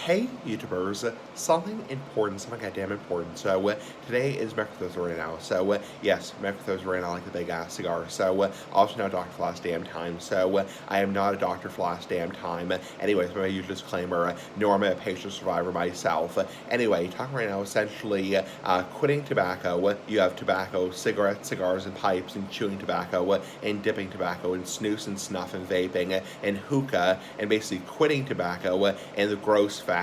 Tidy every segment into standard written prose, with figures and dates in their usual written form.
Hey YouTubers, something important, something goddamn important. Today is Micro right now. Yes, Micro right now like the big ass cigar. Also not a doctor for last damn time. I am not a doctor for last damn time. Anyways, my usual disclaimer, nor am I a patient survivor myself. Anyway, talking right now essentially quitting tobacco. You have tobacco, cigarettes, cigars, and pipes, and chewing tobacco, and dipping tobacco, and snus and snuff, and vaping, and hookah, and basically quitting tobacco, and the gross factor.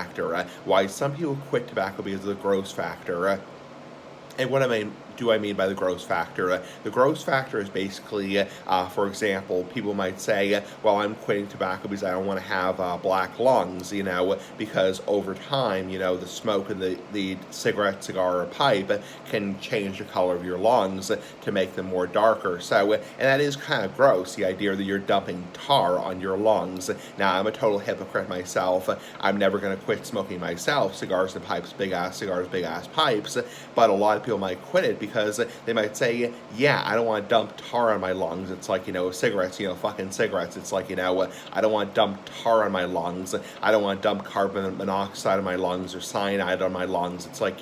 Why some people quit tobacco because of the gross factor. And what do I mean by the gross factor? The gross factor is basically, for example, people might say, well, I'm quitting tobacco because I don't want to have black lungs, because over time, the smoke in the cigarette, cigar, or pipe can change the color of your lungs to make them more darker. And that is kind of gross, the idea that you're dumping tar on your lungs. Now, I'm a total hypocrite myself. I'm never going to quit smoking myself. Cigars and pipes, big ass cigars, big ass pipes. But a lot of people might quit it because they might say, yeah, I don't want to dump tar on my lungs. It's like, cigarettes, fucking cigarettes. It's like, I don't want to dump tar on my lungs. I don't want to dump carbon monoxide on my lungs or cyanide on my lungs. It's like,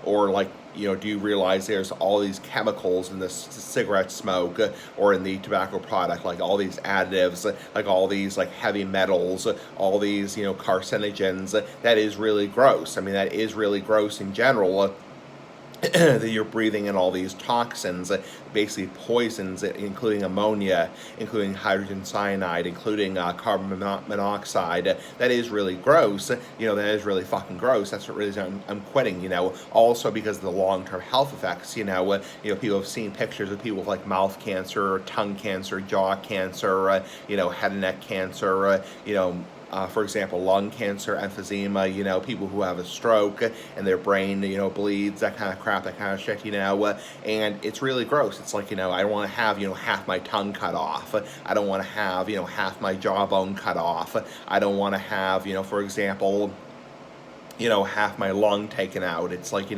or like, do you realize there's all these chemicals in the cigarette smoke or in the tobacco product, like all these additives, like all these like heavy metals, all these, carcinogens. That is really gross. I mean, that is really gross in general. That you're breathing in all these toxins, basically poisons, including ammonia, including hydrogen cyanide, including carbon monoxide. That is really gross. That is really fucking gross. That's what really I'm quitting. Also because of the long-term health effects. People have seen pictures of people with like mouth cancer, tongue cancer, jaw cancer, head and neck cancer, for example, lung cancer, emphysema, people who have a stroke and their brain, bleeds, that kind of crap, that kind of shit, and it's really gross. It's like, I don't want to have, half my tongue cut off. I don't want to have, half my jawbone cut off. I don't want to have, for example, half my lung taken out. It's like,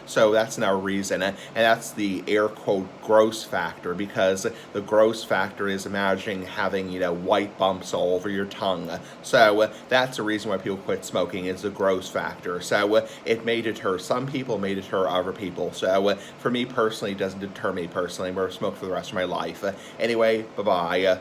so that's another reason. And that's the air quote gross factor, because the gross factor is imagining having, white bumps all over your tongue. So that's the reason why people quit smoking, is the gross factor. So it may deter some people, may deter other people. So for me personally, it doesn't deter me personally. I'm going to smoke for the rest of my life. Anyway, bye-bye.